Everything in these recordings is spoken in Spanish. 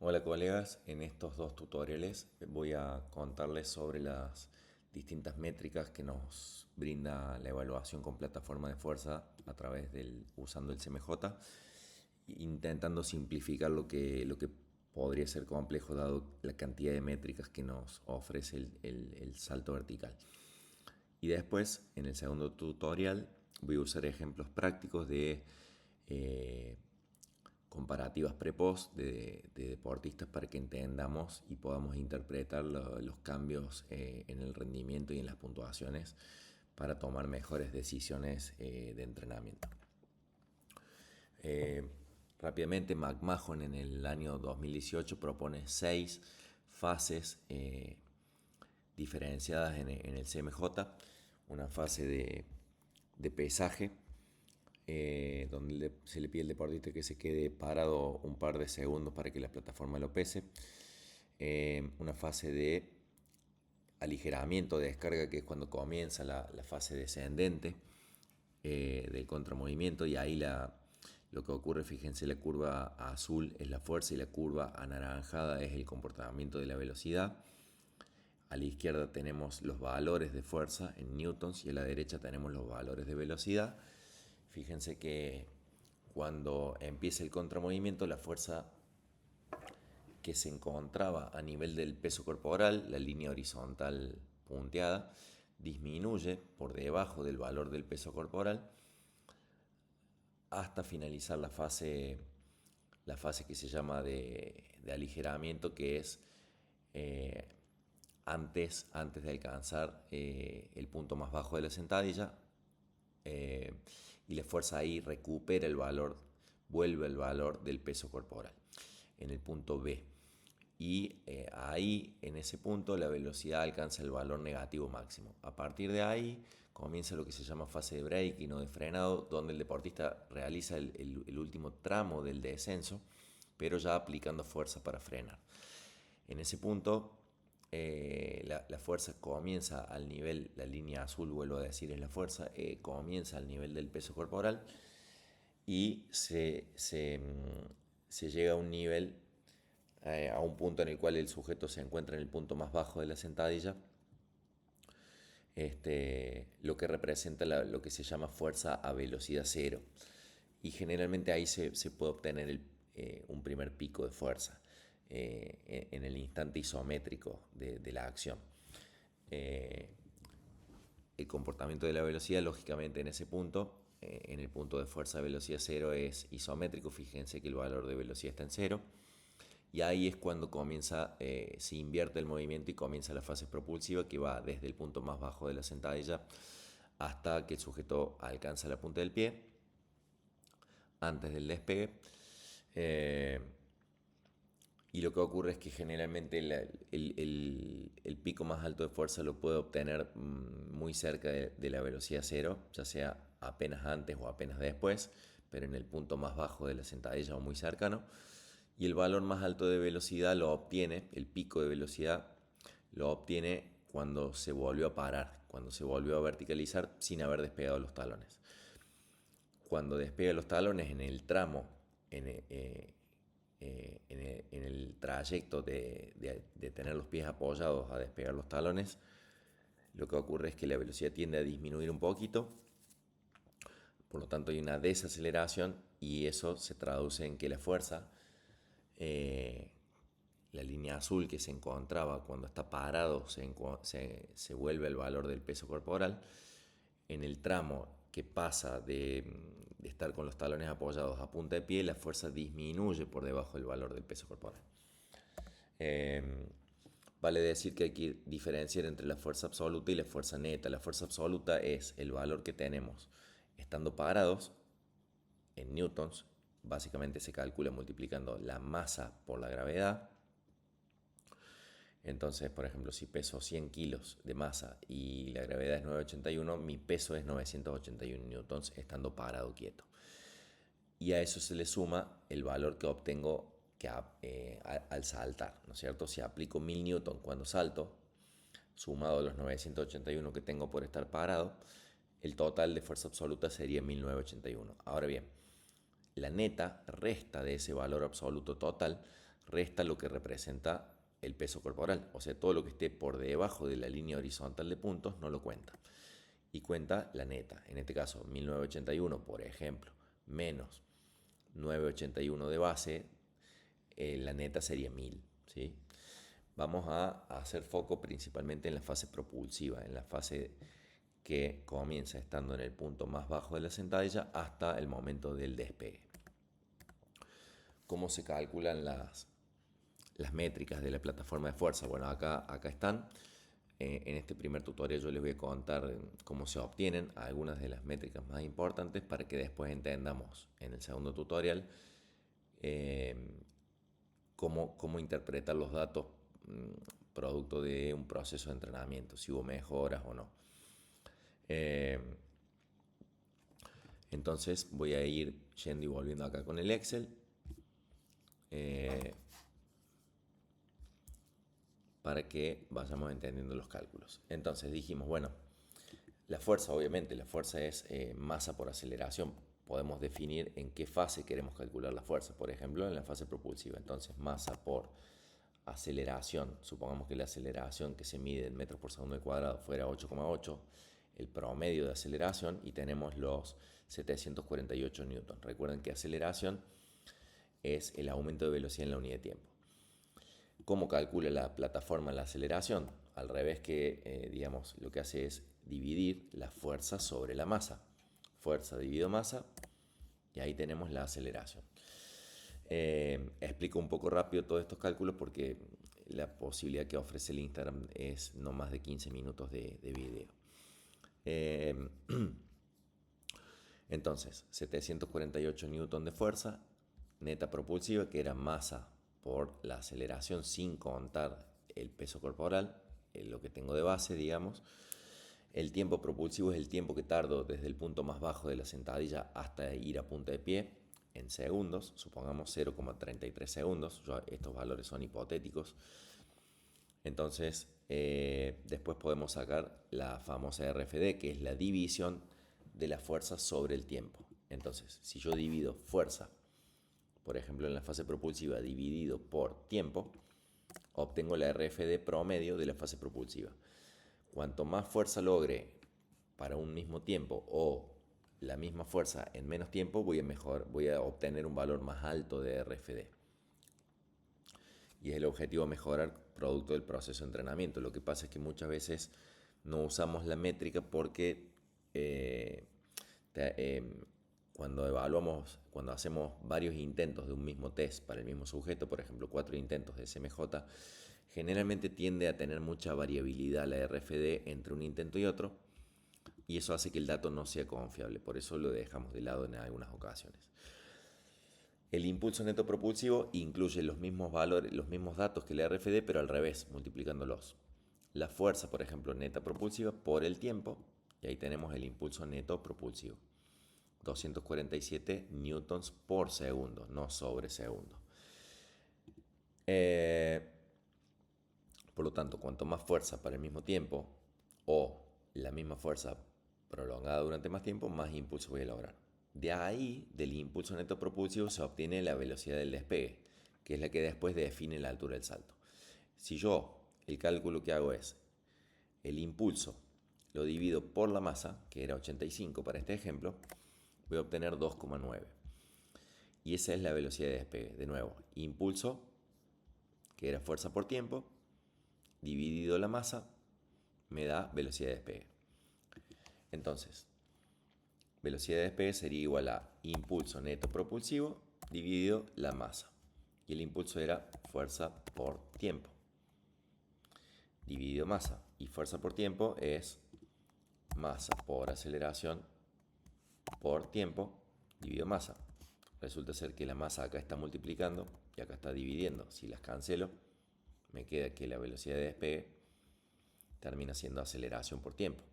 Hola colegas, en estos dos tutoriales voy a contarles sobre las distintas métricas que nos brinda la evaluación con plataforma de fuerza a través usando el CMJ, intentando simplificar lo que podría ser complejo dado la cantidad de métricas que nos ofrece el salto vertical. Y después, en el segundo tutorial, voy a usar ejemplos prácticos de eh, comparativas pre-post de deportistas para que entendamos y podamos interpretar los cambios en el rendimiento y en las puntuaciones para tomar mejores decisiones de entrenamiento. Eh, Rápidamente, McMahon en el año 2018 propone 6 fases diferenciadas en el CMJ, una fase de pesaje, donde se le pide al deportista que se quede parado un par de segundos para que la plataforma lo pese. Una fase de aligeramiento de descarga, que es cuando comienza la fase descendente del contramovimiento, y ahí lo que ocurre, fíjense, la curva azul es la fuerza y la curva anaranjada es el comportamiento de la velocidad. A la izquierda tenemos los valores de fuerza en newtons y a la derecha tenemos los valores de velocidad. Fíjense que cuando empieza el contramovimiento, la fuerza que se encontraba a nivel del peso corporal, la línea horizontal punteada, disminuye por debajo del valor del peso corporal hasta finalizar la fase que se llama de aligeramiento, que es eh, antes de alcanzar el punto más bajo de la sentadilla, eh, y la fuerza ahí recupera el valor, vuelve el valor del peso corporal en el punto B. Y ahí, en ese punto, la velocidad alcanza el valor negativo máximo. A partir de ahí comienza lo que se llama fase de braking o de frenado, donde el deportista realiza el último tramo del descenso, pero ya aplicando fuerza para frenar. En ese punto, la fuerza comienza al nivel, la línea azul, vuelvo a decir, es la fuerza, comienza al nivel del peso corporal y se llega a un nivel, a un punto en el cual el sujeto se encuentra en el punto más bajo de la sentadilla, lo que representa lo que se llama fuerza a velocidad cero. Y generalmente ahí se puede obtener un primer pico de fuerza en el instante isométrico de la acción. Eh, el comportamiento de la velocidad, lógicamente, en ese punto, en el punto de fuerza a velocidad cero, es isométrico. Fíjense que el valor de velocidad está en cero. Y ahí es cuando comienza, se invierte el movimiento y comienza la fase propulsiva, que va desde el punto más bajo de la sentadilla hasta que el sujeto alcanza la punta del pie antes del despegue. Y lo que ocurre es que generalmente el pico más alto de fuerza lo puede obtener muy cerca de la velocidad cero, ya sea apenas antes o apenas después, pero en el punto más bajo de la sentadilla o muy cercano. Y el valor más alto de velocidad lo obtiene, el pico de velocidad lo obtiene cuando se volvió a parar, cuando se volvió a verticalizar sin haber despegado los talones. Cuando despega los talones en el tramo, en el trayecto de tener los pies apoyados a despegar los talones, lo que ocurre es que la velocidad tiende a disminuir un poquito, por lo tanto hay una desaceleración y eso se traduce en que la fuerza, eh, la línea azul que se encontraba cuando está parado, se vuelve el valor del peso corporal. En el tramo que pasa de estar con los talones apoyados a punta de pie, la fuerza disminuye por debajo del valor del peso corporal. Vale decir que hay que diferenciar entre la fuerza absoluta y la fuerza neta. La fuerza absoluta es el valor que tenemos estando parados en newtons. Básicamente se calcula multiplicando la masa por la gravedad. Entonces, por ejemplo, si peso 100 kilos de masa y la gravedad es 981, mi peso es 981 newtons estando parado quieto. Y a eso se le suma el valor que obtengo al saltar, ¿no es cierto? Si aplico 1000 newtons cuando salto, sumado a los 981 que tengo por estar parado, el total de fuerza absoluta sería 1981. Ahora bien, la neta resta de ese valor absoluto total resta lo que representa el peso corporal. O sea, todo lo que esté por debajo de la línea horizontal de puntos no lo cuenta. Y cuenta la neta. En este caso, 1981, por ejemplo, menos 981 de base, la neta sería 1000. ¿Sí? Vamos a hacer foco principalmente en la fase propulsiva, en la fase que comienza estando en el punto más bajo de la sentadilla hasta el momento del despegue. ¿Cómo se calculan las métricas de la plataforma de fuerza? Bueno, acá están. En este primer tutorial yo les voy a contar cómo se obtienen algunas de las métricas más importantes para que después entendamos en el segundo tutorial cómo interpretar los datos producto de un proceso de entrenamiento, si hubo mejoras o no. Entonces voy a ir yendo y volviendo acá con el Excel. Para que vayamos entendiendo los cálculos. Entonces dijimos, bueno, la fuerza, obviamente, la fuerza es masa por aceleración. Podemos definir en qué fase queremos calcular la fuerza. Por ejemplo, en la fase propulsiva. Entonces, masa por aceleración. Supongamos que la aceleración que se mide en metros por segundo al cuadrado fuera 8,8, el promedio de aceleración, y tenemos los 748 newton. Recuerden que aceleración es el aumento de velocidad en la unidad de tiempo. ¿Cómo calcula la plataforma la aceleración? Al revés que, digamos, lo que hace es dividir la fuerza sobre la masa. Fuerza dividido masa, y ahí tenemos la aceleración. Explico un poco rápido todos estos cálculos porque la posibilidad que ofrece el Instagram es no más de 15 minutos de video. Entonces, 748 newton de fuerza neta propulsiva, que era masa por la aceleración sin contar el peso corporal, lo que tengo de base, digamos. El tiempo propulsivo es el tiempo que tardo desde el punto más bajo de la sentadilla hasta ir a punta de pie en segundos, supongamos 0,33 segundos. Estos valores son hipotéticos. Entonces, después podemos sacar la famosa RFD, que es la división de la fuerza sobre el tiempo. Entonces, si yo divido fuerza, por ejemplo en la fase propulsiva, dividido por tiempo, obtengo la RFD promedio de la fase propulsiva. Cuanto más fuerza logre para un mismo tiempo o la misma fuerza en menos tiempo, voy a obtener un valor más alto de RFD. Y es el objetivo mejorar producto del proceso de entrenamiento. Lo que pasa es que muchas veces no usamos la métrica porque cuando hacemos varios intentos de un mismo test para el mismo sujeto, por ejemplo 4 intentos de SMJ, generalmente tiende a tener mucha variabilidad la RFD entre un intento y otro, y eso hace que el dato no sea confiable. Por eso lo dejamos de lado en algunas ocasiones. El impulso neto propulsivo incluye los mismos valores, los mismos datos que la RFD, pero al revés, multiplicándolos. La fuerza, por ejemplo, neta propulsiva por el tiempo, y ahí tenemos el impulso neto propulsivo. 247 newtons por segundo, no sobre segundo. Por lo tanto, cuanto más fuerza para el mismo tiempo o la misma fuerza prolongada durante más tiempo, más impulso voy a lograr. De ahí, del impulso neto propulsivo, se obtiene la velocidad del despegue, que es la que después define la altura del salto. Si yo, el cálculo que hago es el impulso, lo divido por la masa, que era 85 para este ejemplo, voy a obtener 2,9. Y esa es la velocidad de despegue. De nuevo, impulso, que era fuerza por tiempo, dividido la masa, me da velocidad de despegue. Entonces, velocidad de despegue sería igual a impulso neto propulsivo dividido la masa. Y el impulso era fuerza por tiempo dividido masa. Y fuerza por tiempo es masa por aceleración por tiempo dividido masa. Resulta ser que la masa acá está multiplicando y acá está dividiendo. Si las cancelo, me queda que la velocidad de despegue termina siendo aceleración por tiempo.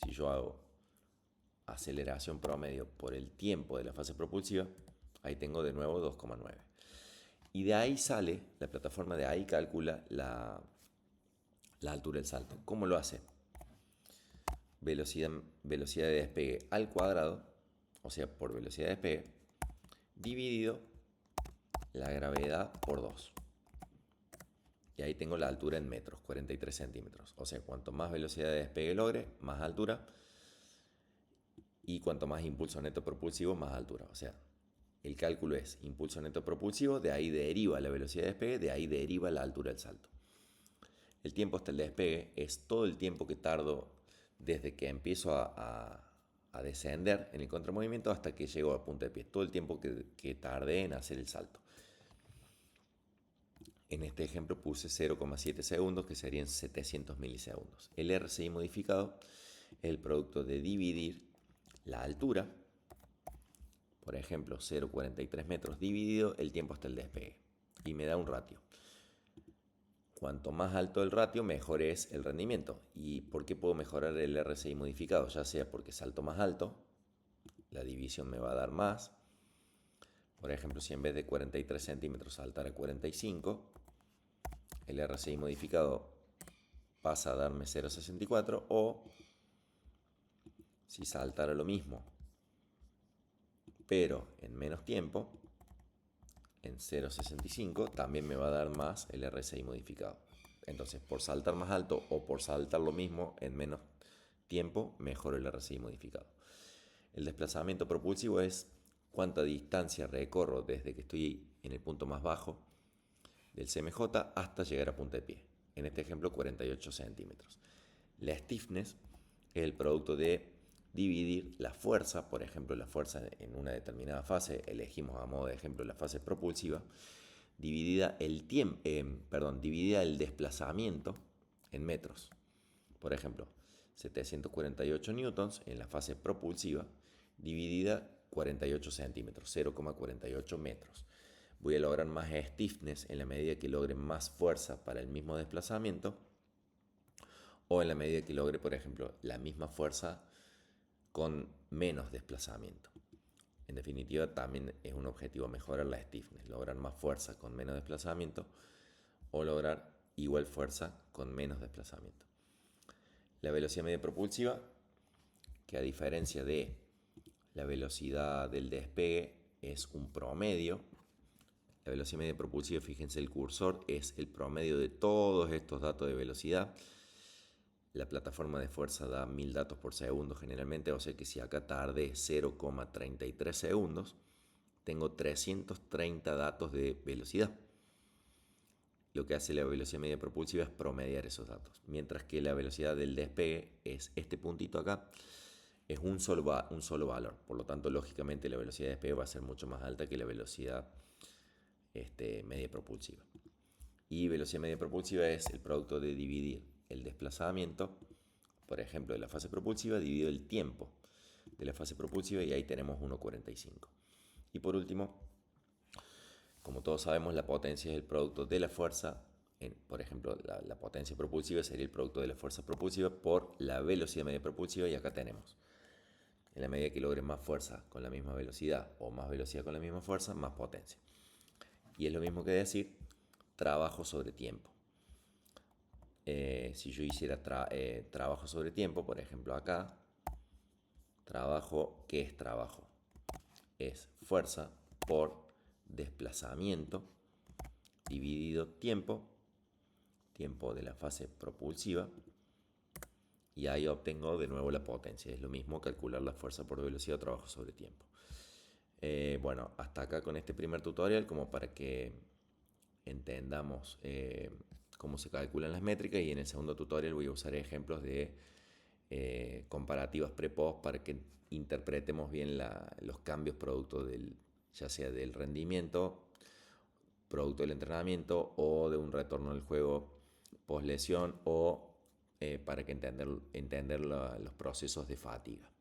Si yo hago aceleración promedio por el tiempo de la fase propulsiva, ahí tengo de nuevo 2,9. Y de ahí sale, la plataforma de ahí calcula la altura del salto. ¿Cómo lo hace? Velocidad de despegue al cuadrado, o sea, por velocidad de despegue, dividido la gravedad por 2. Y ahí tengo la altura en metros, 43 centímetros. O sea, cuanto más velocidad de despegue logre, más altura. Y cuanto más impulso neto propulsivo, más altura. O sea, el cálculo es impulso neto propulsivo, de ahí deriva la velocidad de despegue, de ahí deriva la altura del salto. El tiempo hasta el despegue es todo el tiempo que tardo desde que empiezo a descender en el contramovimiento hasta que llego a punta de pie. Todo el tiempo que tardé en hacer el salto. En este ejemplo puse 0,7 segundos, que serían 700 milisegundos. El RCI modificado es el producto de dividir la altura, por ejemplo 0,43 metros, dividido el tiempo hasta el despegue, y me da un ratio. Cuanto más alto el ratio, mejor es el rendimiento. ¿Y por qué puedo mejorar el RCI modificado? Ya sea porque salto más alto, la división me va a dar más. Por ejemplo, si en vez de 43 centímetros saltar a 45, el RCI modificado pasa a darme 0,64, o si saltara lo mismo, pero en menos tiempo, en 0,65, también me va a dar más el RSI modificado. Entonces, por saltar más alto o por saltar lo mismo en menos tiempo, mejoro el RSI modificado. El desplazamiento propulsivo es cuánta distancia recorro desde que estoy en el punto más bajo del CMJ hasta llegar a punta de pie. En este ejemplo, 48 centímetros. La stiffness es el producto de dividir la fuerza, por ejemplo, la fuerza en una determinada fase, elegimos a modo de ejemplo la fase propulsiva, dividida dividida el desplazamiento en metros. Por ejemplo, 748 newtons en la fase propulsiva, dividida 48 centímetros, 0,48 metros. Voy a lograr más stiffness en la medida que logre más fuerza para el mismo desplazamiento, o en la medida que logre, por ejemplo, la misma fuerza con menos desplazamiento. En definitiva, también es un objetivo mejorar la stiffness, lograr más fuerza con menos desplazamiento o lograr igual fuerza con menos desplazamiento. La velocidad media propulsiva, que a diferencia de la velocidad del despegue, es un promedio. La velocidad media propulsiva, fíjense, el cursor es el promedio de todos estos datos de velocidad. La plataforma de fuerza da 1000 datos por segundo generalmente, o sea que si acá tardé 0,33 segundos, tengo 330 datos de velocidad. Lo que hace la velocidad media propulsiva es promediar esos datos, mientras que la velocidad del despegue es este puntito acá, es un solo valor. Por lo tanto, lógicamente la velocidad de despegue va a ser mucho más alta que la velocidad media propulsiva. Y velocidad media propulsiva es el producto de dividir el desplazamiento, por ejemplo, de la fase propulsiva, dividido el tiempo de la fase propulsiva, y ahí tenemos 1,45. Y por último, como todos sabemos, la potencia es el producto de la fuerza. Por ejemplo, la potencia propulsiva sería el producto de la fuerza propulsiva por la velocidad media propulsiva, y acá tenemos, en la medida que logre más fuerza con la misma velocidad o más velocidad con la misma fuerza, más potencia. Y es lo mismo que decir trabajo sobre tiempo. Si yo hiciera trabajo sobre tiempo, por ejemplo acá, trabajo, ¿qué es trabajo? Es fuerza por desplazamiento dividido tiempo de la fase propulsiva, y ahí obtengo de nuevo la potencia. Es lo mismo calcular la fuerza por velocidad o trabajo sobre tiempo. Bueno, hasta acá con este primer tutorial, como para que entendamos cómo se calculan las métricas, y en el segundo tutorial voy a usar ejemplos de comparativas pre-post para que interpretemos bien los cambios producto ya sea del rendimiento, producto del entrenamiento, o de un retorno al juego post lesión, o para que entender los procesos de fatiga.